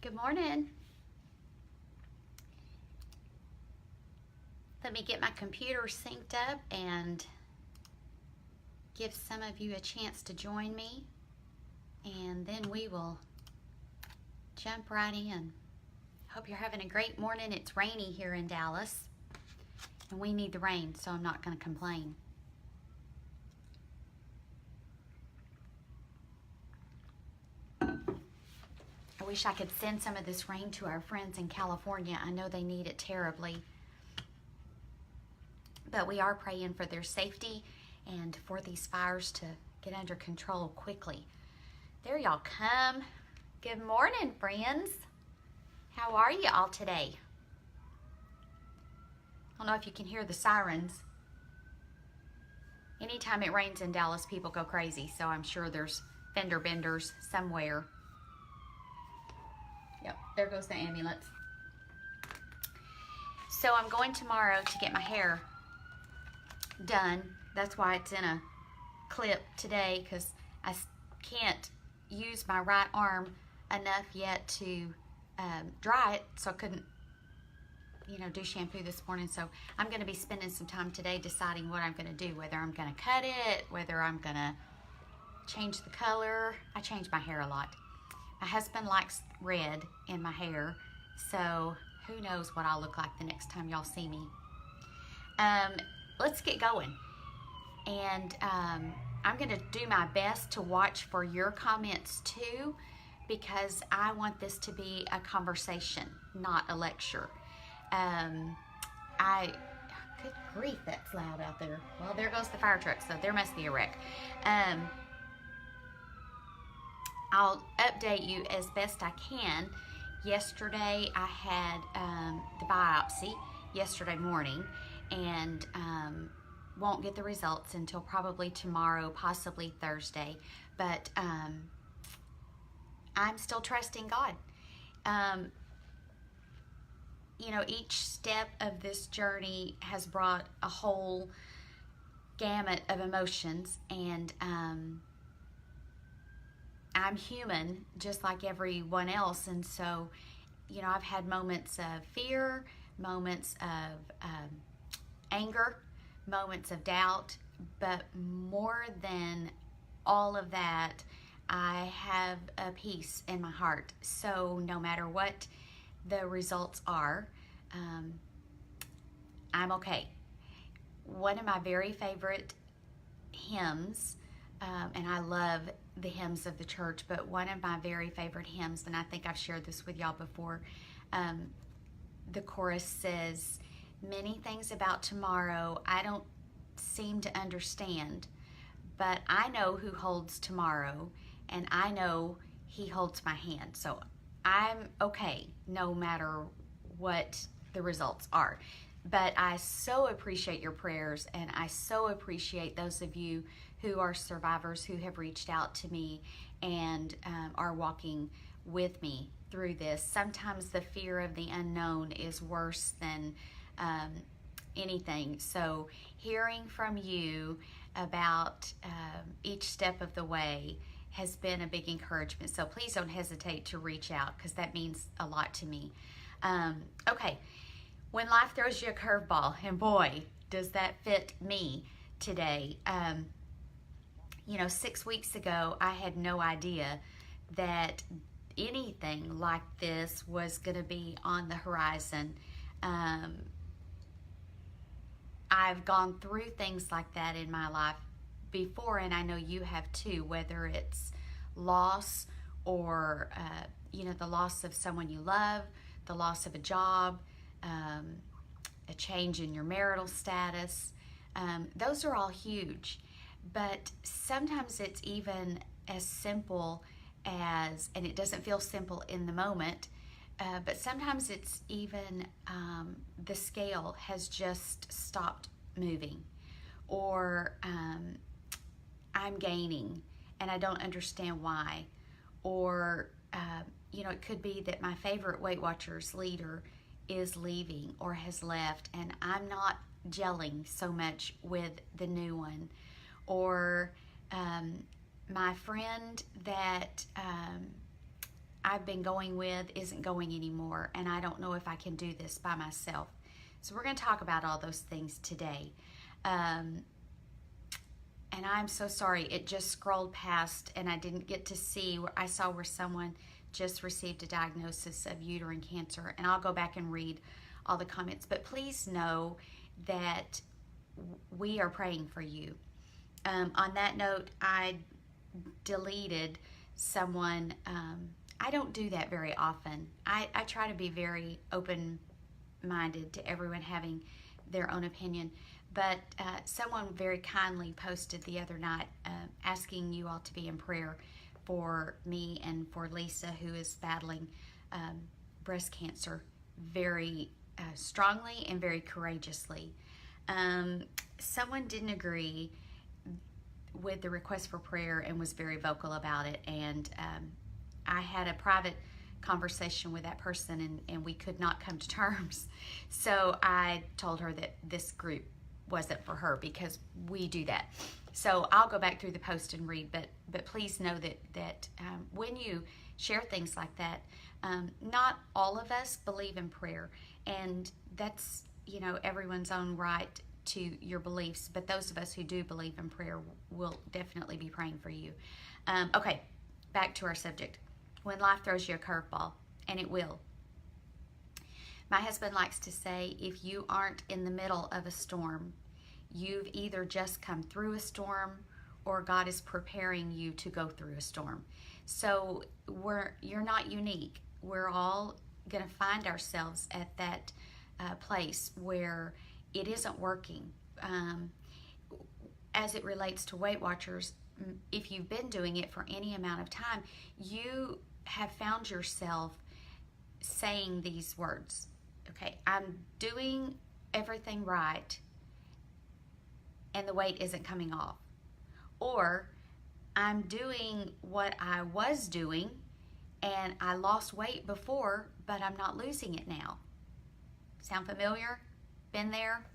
Good morning. Let me get my computer synced up and give some of you a chance to join me, and then we will jump right in. Hope you're having a great morning. It's rainy here in Dallas, and we need the rain, so I'm not going to complain. I wish I could send some of this rain to our friends in California. I know they need it terribly. But we are praying for their safety and for these fires to get under control quickly. There y'all come. Good morning, friends. How are you all today? I don't know if you can hear the sirens. Anytime it rains in Dallas, people go crazy, so I'm sure there's fender benders somewhere. Yep, there goes the ambulance. So I'm going tomorrow to get my hair done. That's why it's in a clip today, because I can't use my right arm enough yet to dry it, so I couldn't do shampoo this morning. So I'm going to be spending some time today deciding what I'm going to do, whether I'm going to cut it, whether I'm going to change the color. I change my hair a lot. My husband likes red in my hair, so who knows what I'll look like the next time y'all see me. Let's get going. And I'm going to do my best to watch for your comments too, because I want this to be a conversation, not a lecture. Good grief, that's loud out there. Well, there goes the fire truck, so there must be a wreck. I'll update you as best I can. Yesterday I had the biopsy yesterday morning, and won't get the results until probably tomorrow, possibly Thursday. But I'm still trusting God. Each step of this journey has brought a whole gamut of emotions, and I'm human just like everyone else, and so I've had moments of fear, moments of anger, moments of doubt, but more than all of that, I have a peace in my heart. So no matter what the results are, I'm okay. One of my very favorite hymns, and I love the hymns of the church, but one of my very favorite hymns, and I think I've shared this with y'all before, the chorus says, "Many things about tomorrow I don't seem to understand, but I know who holds tomorrow, and I know he holds my hand." So I'm okay no matter what the results are. But I so appreciate your prayers, and I so appreciate those of you who are survivors who have reached out to me and are walking with me through this. Sometimes the fear of the unknown is worse than anything. So hearing from you about each step of the way has been a big encouragement. So please don't hesitate to reach out, because that means a lot to me. Okay, when life throws you a curveball, and boy, does that fit me today. 6 weeks ago, I had no idea that anything like this was going to be on the horizon. I've gone through things like that in my life before, and I know you have too, whether it's loss or, the loss of someone you love, the loss of a job, a change in your marital status. Those are all huge, but sometimes it's even as simple as, and it doesn't feel simple in the moment, but sometimes it's even the scale has just stopped moving, or I'm gaining and I don't understand why, or it could be that my favorite Weight Watchers leader is leaving or has left, and I'm not gelling so much with the new one, or my friend that I've been going with isn't going anymore, and I don't know if I can do this by myself. So we're going to talk about all those things today. And I'm so sorry, it just scrolled past and I didn't get to see where I saw where someone just received a diagnosis of uterine cancer, and I'll go back and read all the comments. But please know that we are praying for you. On that note, I deleted someone. I don't do that very often. I try to be very open-minded to everyone having their own opinion. But someone very kindly posted the other night asking you all to be in prayer for me and for Lisa, who is battling breast cancer very strongly and very courageously. Someone didn't agree with the request for prayer and was very vocal about it, and I had a private conversation with that person, and we could not come to terms. So I told her that this group wasn't for her, because we do that. So I'll go back through the post and read, but please know that when you share things like that, not all of us believe in prayer, and that's, you know, everyone's own right to your beliefs, but those of us who do believe in prayer will definitely be praying for you. Okay, back to our subject. When life throws you a curveball, and it will. My husband likes to say, if you aren't in the middle of a storm, you've either just come through a storm or God is preparing you to go through a storm. So you're not unique. We're all going to find ourselves at that place where it isn't working. As it relates to Weight Watchers, if you've been doing it for any amount of time, you have found yourself saying these words. Okay, I'm doing everything right and the weight isn't coming off. Or I'm doing what I was doing and I lost weight before, but I'm not losing it now. Sound familiar? Been there?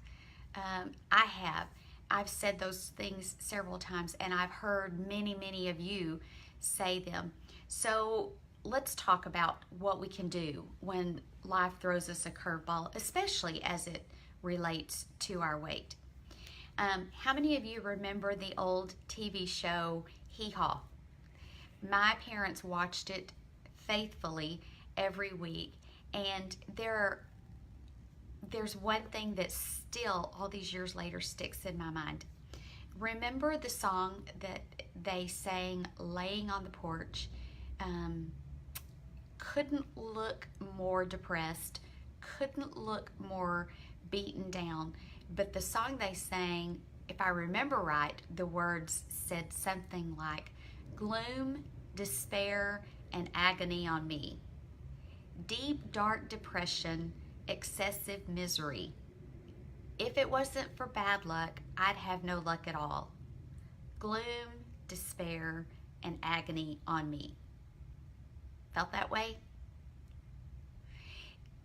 I have. I've said those things several times, and I've heard many of you say them. So let's talk about what we can do when life throws us a curveball, especially as it relates to our weight. How many of you remember the old TV show Hee Haw? My parents watched it faithfully every week, and there's one thing that still, all these years later, sticks in my mind. Remember the song that they sang laying on the porch? Couldn't look more depressed, couldn't look more beaten down. But the song they sang, if I remember right, the words said something like, gloom, despair, and agony on me. Deep, dark depression, excessive misery. If it wasn't for bad luck, I'd have no luck at all. Gloom, despair, and agony on me. Felt that way?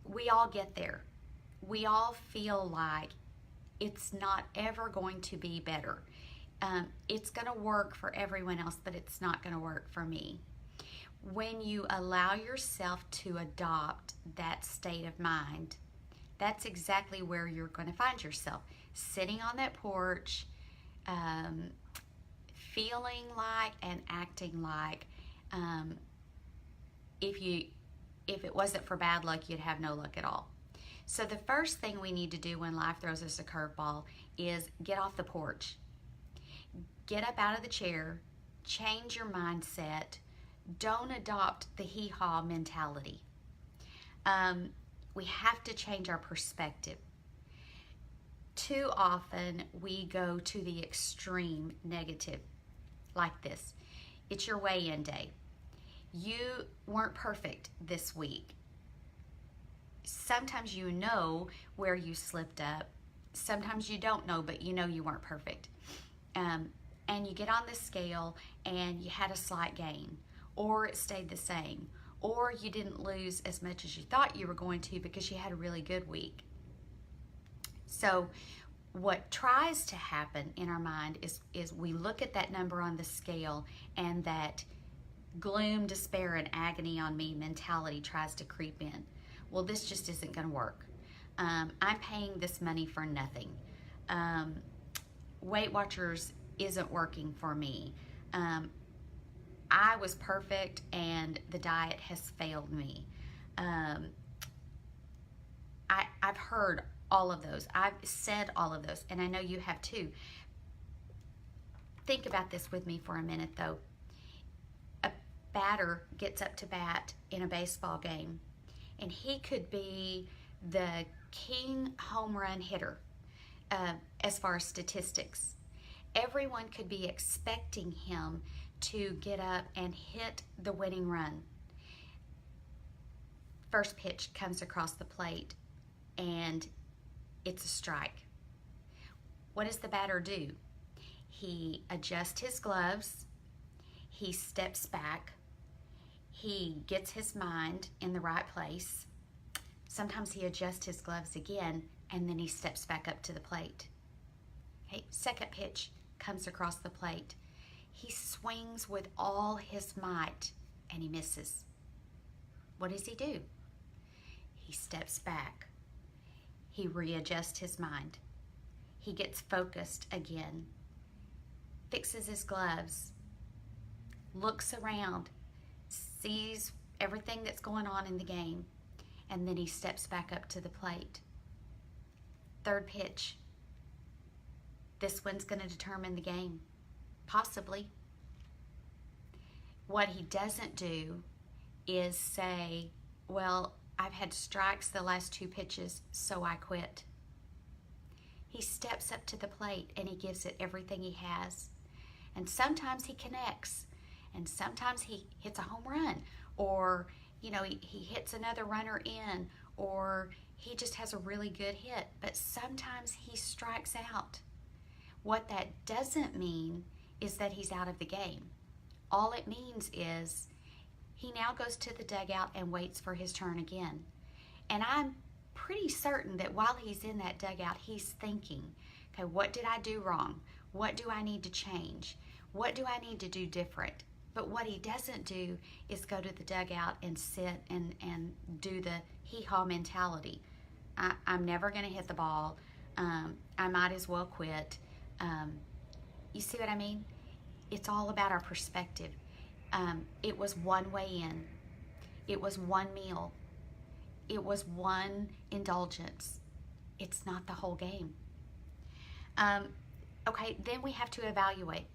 We all get there. We all feel like it's not ever going to be better. It's going to work for everyone else, but it's not going to work for me. When you allow yourself to adopt that state of mind, that's exactly where you're going to find yourself. Sitting on that porch, feeling like and acting like if it wasn't for bad luck, you'd have no luck at all. So the first thing we need to do when life throws us a curveball is get off the porch. Get up out of the chair, change your mindset. Don't adopt the hee-haw mentality. We have to change our perspective. Too often we go to the extreme negative like this. It's your weigh-in day. You weren't perfect this week. Sometimes you know where you slipped up. Sometimes you don't know, but you know you weren't perfect. And you get on the scale and you had a slight gain, or it stayed the same, or you didn't lose as much as you thought you were going to because you had a really good week. So what tries to happen in our mind is we look at that number on the scale and that gloom, despair, and agony on me mentality tries to creep in. Well, this just isn't going to work. I'm paying this money for nothing. Weight Watchers isn't working for me. I was perfect and the diet has failed me. I've heard all of those. I've said all of those, and I know you have too. Think about this with me for a minute, though. A batter gets up to bat in a baseball game, and he could be the king home run hitter as far as statistics. Everyone could be expecting him to get up and hit the winning run. First pitch comes across the plate, and it's a strike. What does the batter do? He adjusts his gloves, he steps back, he gets his mind in the right place. Sometimes he adjusts his gloves again, and then he steps back up to the plate. Okay, second pitch comes across the plate. He swings with all his might, and he misses. What does he do? He steps back. He readjusts his mind. He gets focused again, fixes his gloves, looks around, sees everything that's going on in the game, and then he steps back up to the plate. Third pitch. This one's going to determine the game. Possibly. What he doesn't do is say, well, I've had strikes the last 2 pitches, so I quit. He steps up to the plate and he gives it everything he has. And sometimes he connects, and sometimes he hits a home run, or he hits another runner in, or he just has a really good hit. But sometimes he strikes out. What that doesn't mean is that he's out of the game. All it means is he now goes to the dugout and waits for his turn again. And I'm pretty certain that while he's in that dugout, he's thinking, okay, what did I do wrong? What do I need to change? What do I need to do different? But what he doesn't do is go to the dugout and sit and do the hee-haw mentality. I'm never going to hit the ball. I might as well quit. You see what I mean? It's all about our perspective. It was one way in. It was one meal. It was one indulgence. It's not the whole game. Okay, then we have to evaluate.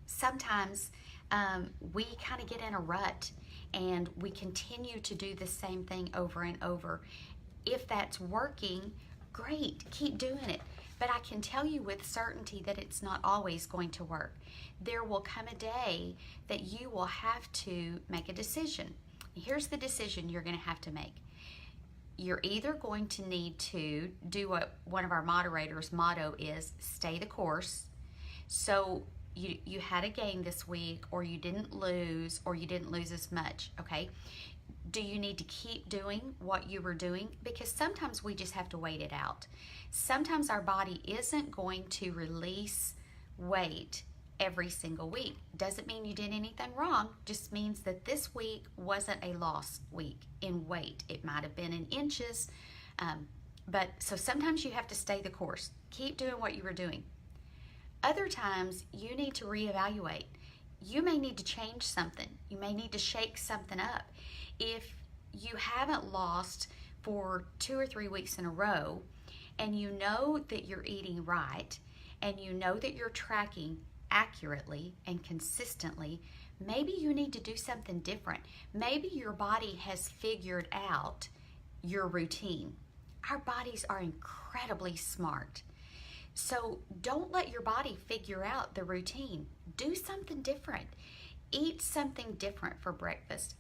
Sometimes we kind of get in a rut and we continue to do the same thing over and over. If that's working, great, keep doing it. But I can tell you with certainty that it's not always going to work. There will come a day that you will have to make a decision. Here's the decision you're going to have to make. You're either going to need to do what one of our moderators' motto is, stay the course. So you had a gain this week, or you didn't lose, or you didn't lose as much, okay? Do you need to keep doing what you were doing? Because sometimes we just have to wait it out. Sometimes our body isn't going to release weight every single week. Doesn't mean you did anything wrong, just means that this week wasn't a lost week in weight. It might have been in inches, but so sometimes you have to stay the course. Keep doing what you were doing. Other times you need to reevaluate. You may need to change something. You may need to shake something up. If you haven't lost for 2 or 3 weeks in a row, and you know that you're eating right, and you know that you're tracking accurately and consistently, maybe you need to do something different. Maybe your body has figured out your routine. Our bodies are incredibly smart. So don't let your body figure out the routine. Do something different. Eat something different for breakfast.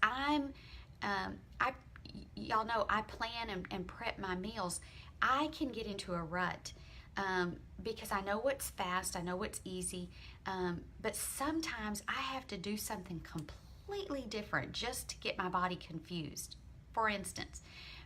Y'all know I plan and prep my meals. I can get into a rut because I know what's fast, I know what's easy, but sometimes I have to do something completely different just to get my body confused. For instance,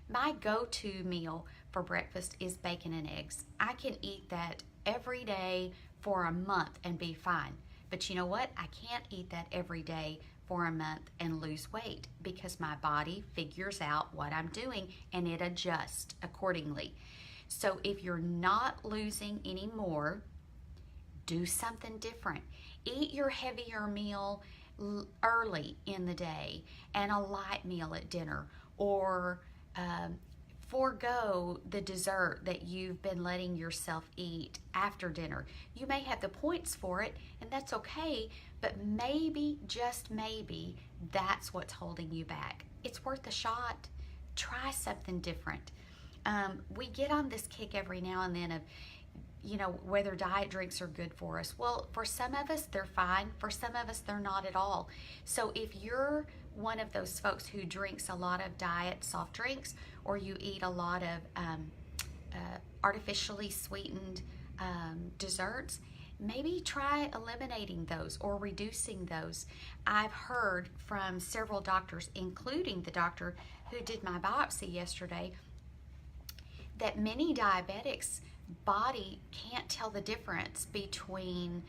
my go-to meal for breakfast is bacon and eggs. I can eat that every day for a month and be fine. But you know what? I can't eat that every day for a month and lose weight because my body figures out what I'm doing and it adjusts accordingly. So if you're not losing any more, do something different. Eat your heavier meal early in the day and a light meal at dinner, or forego the dessert that you've been letting yourself eat after dinner. You may have the points for it, and that's okay, but maybe, just maybe, that's what's holding you back. It's worth a shot. Try something different. We get on this kick every now and then of, whether diet drinks are good for us. Well, for some of us, they're fine. For some of us, they're not at all. So if you're one of those folks who drinks a lot of diet soft drinks, or you eat a lot of artificially sweetened desserts, maybe try eliminating those or reducing those. I've heard from several doctors, including the doctor who did my biopsy yesterday, that many diabetics' body can't tell the difference between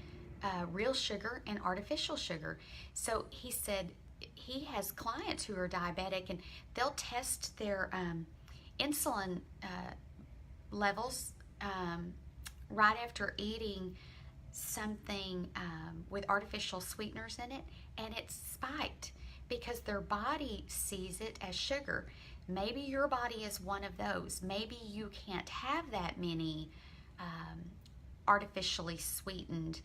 real sugar and artificial sugar. So he said he has clients who are diabetic, and they'll test their insulin levels right after eating something with artificial sweeteners in it, and it's spiked because their body sees it as sugar. Maybe your body is one of those. Maybe you can't have that many artificially sweetened.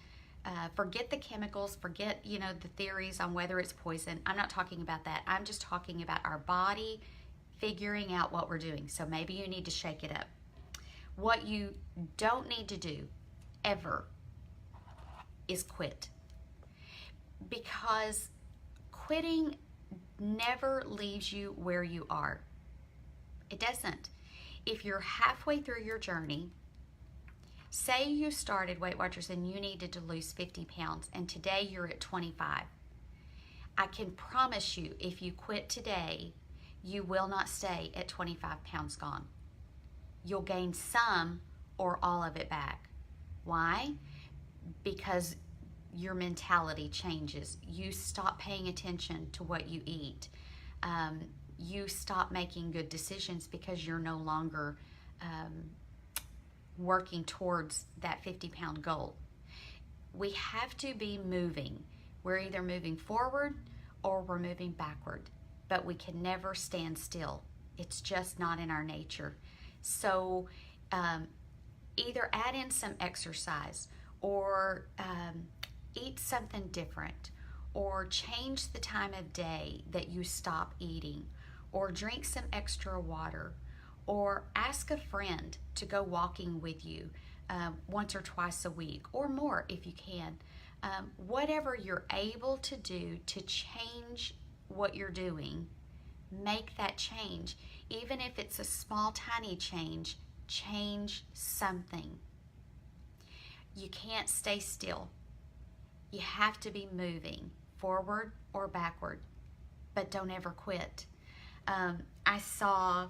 Forget the chemicals, forget, the theories on whether it's poison. I'm not talking about that. I'm just talking about our body figuring out what we're doing. So maybe you need to shake it up. What you don't need to do ever is quit, because quitting never leaves you where you are. It doesn't. If you're halfway through your journey, say you started Weight Watchers and you needed to lose 50 pounds, and today you're at 25. I can promise you, if you quit today, you will not stay at 25 pounds gone. You'll gain some or all of it back. Why? Because your mentality changes. You stop paying attention to what you eat. You stop making good decisions because you're no longer working towards that 50-pound goal. We have to be moving. We're either moving forward or we're moving backward, but we can never stand still. It's just not in our nature. So either add in some exercise, or eat something different, or change the time of day that you stop eating, or drink some extra water, or ask a friend to go walking with you once or twice a week, or more if you can. Whatever you're able to do to change what you're doing, make that change. Even if it's a small, tiny change, change something. You can't stay still. You have to be moving forward or backward, but don't ever quit. I saw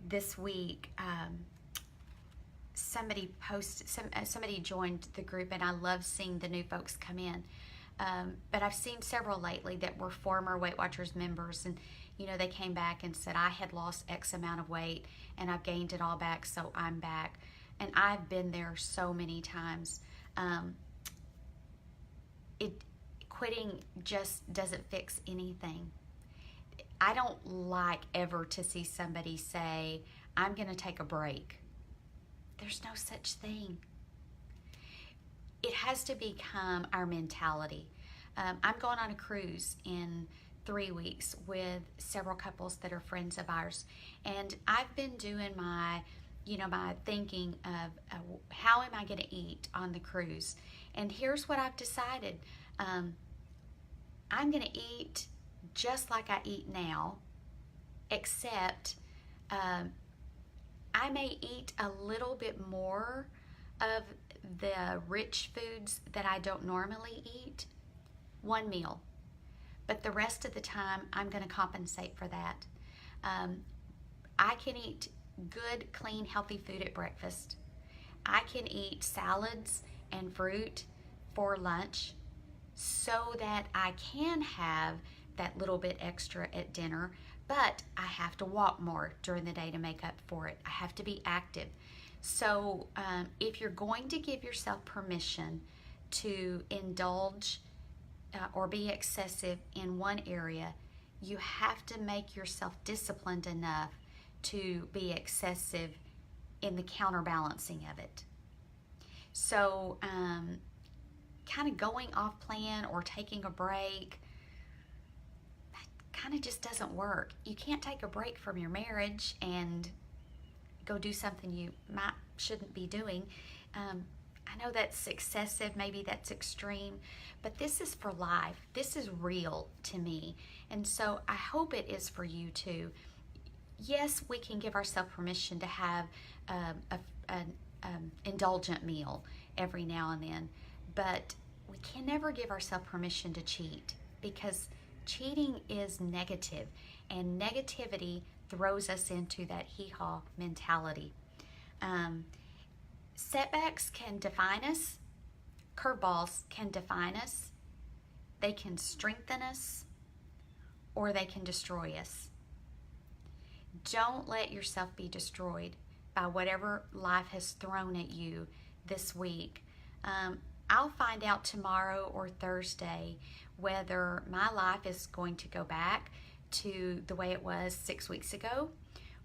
this week somebody joined the group, and I love seeing the new folks come in. But I've seen several lately that were former Weight Watchers members, and they came back and said, I had lost X amount of weight and I've gained it all back, so I'm back. And I've been there so many times. Quitting just doesn't fix anything. I don't like ever to see somebody say, I'm going to take a break. There's no such thing. It has to become our mentality. I'm going on a cruise in 3 weeks with several couples that are friends of ours, and I've been doing my thinking of how am I going to eat on the cruise. And here's what I've decided. I'm going to eat just like I eat now, except I may eat a little bit more of the rich foods that I don't normally eat, one meal. But the rest of the time, I'm going to compensate for that. I can eat good, clean, healthy food at breakfast. I can eat salads and fruit for lunch so that I can have that little bit extra at dinner, but I have to walk more during the day to make up for it. I have to be active. So if you're going to give yourself permission to indulge or be excessive in one area, you have to make yourself disciplined enough to be excessive in the counterbalancing of it. So kind of going off plan or taking a break, that kind of just doesn't work. You can't take a break from your marriage and go do something you shouldn't be doing. I know that's excessive, maybe that's extreme, but this is for life. This is real to me. And so I hope it is for you too. Yes, we can give ourselves permission to have an indulgent meal every now and then, but we can never give ourselves permission to cheat, because cheating is negative, and negativity throws us into that hee-haw mentality. Setbacks can define us. Curveballs can define us. They can strengthen us, or they can destroy us. Don't let yourself be destroyed by whatever life has thrown at you this week. I'll find out tomorrow or Thursday whether my life is going to go back to the way it was 6 weeks ago,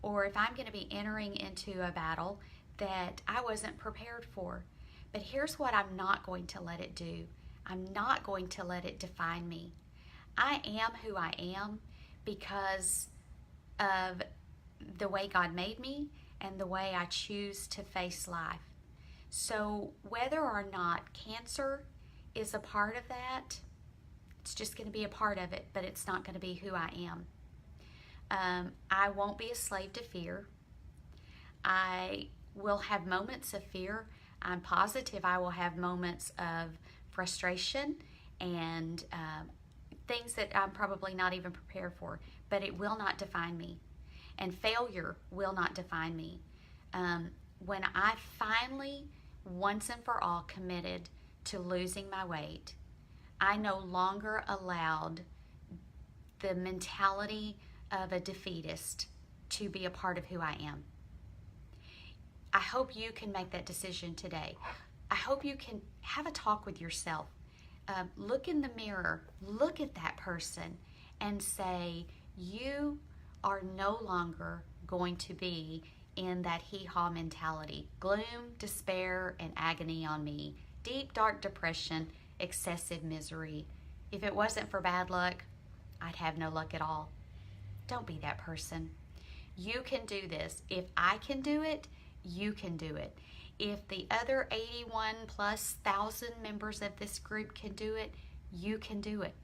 or if I'm going to be entering into a battle that I wasn't prepared for. But here's what I'm not going to let it do. I'm not going to let it define me. I am who I am because of the way God made me and the way I choose to face life. So whether or not cancer is a part of that, it's just going to be a part of it, but it's not going to be who I am. I won't be a slave to fear. I will have moments of fear. I'm positive I will have moments of frustration and things that I'm probably not even prepared for, but it will not define me. And failure will not define me. When I finally, once and for all, committed to losing my weight, I no longer allowed the mentality of a defeatist to be a part of who I am. I hope you can make that decision today. I hope you can have a talk with yourself. Look in the mirror, look at that person and say, you are no longer going to be in that hee-haw mentality. Gloom, despair, and agony on me. Deep, dark depression, excessive misery. If it wasn't for bad luck, I'd have no luck at all. Don't be that person. You can do this. If I can do it, you can do it. If the other 81 plus thousand members of this group can do it, you can do it.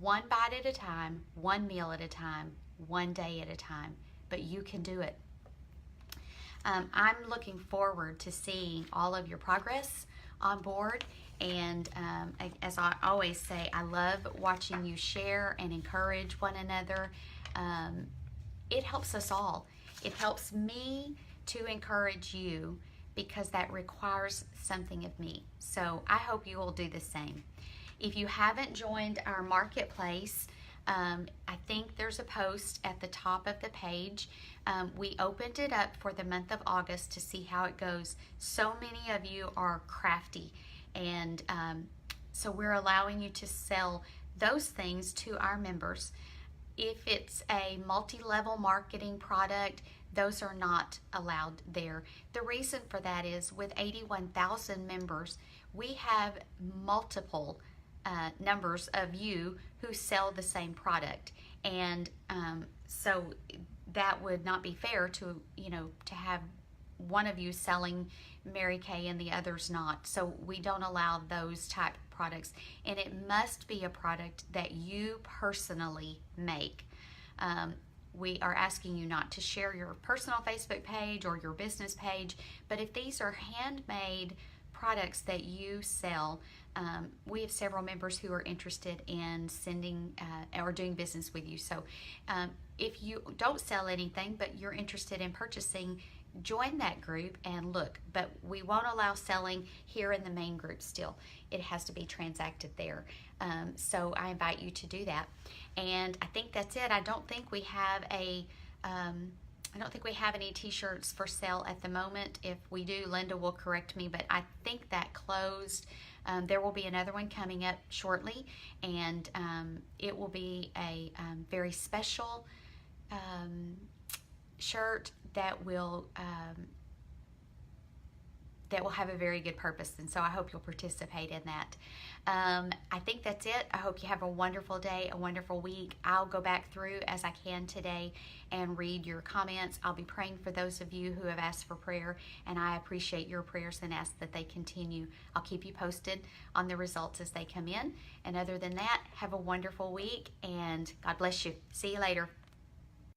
One bite at a time, one meal at a time, one day at a time, but you can do it. I'm looking forward to seeing all of your progress on board, and as I always say, I love watching you share and encourage one another. It helps us all. It helps me to encourage you because that requires something of me. So I hope you will do the same. If you haven't joined our marketplace, I think there's a post at the top of the page. We opened it up for the month of August to see how it goes. So many of you are crafty, and so we're allowing you to sell those things to our members. If it's a multi-level marketing product, those are not allowed there. The reason for that is with 81,000 members, we have multiple numbers of you who sell the same product, and so that would not be fair to to have one of you selling Mary Kay and the others not. So we don't allow those type of products, and it must be a product that you personally make. We are asking you not to share your personal Facebook page or your business page, but if these are handmade products that you sell, we have several members who are interested in sending or doing business with you. So if you don't sell anything but you're interested in purchasing, join that group and look. But we won't allow selling here in the main group still. It has to be transacted there. So I invite you to do that. And I think that's it. I don't think we have any t-shirts for sale at the moment. If we do, Linda will correct me, but I think that closed. There will be another one coming up shortly, and it will be a very special shirt that will have a very good purpose, and so I hope you'll participate in that. I think that's it. I hope you have a wonderful day, a wonderful week. I'll go back through as I can today and read your comments. I'll be praying for those of you who have asked for prayer, and I appreciate your prayers and ask that they continue. I'll keep you posted on the results as they come in. And other than that, have a wonderful week, and God bless you. See you later.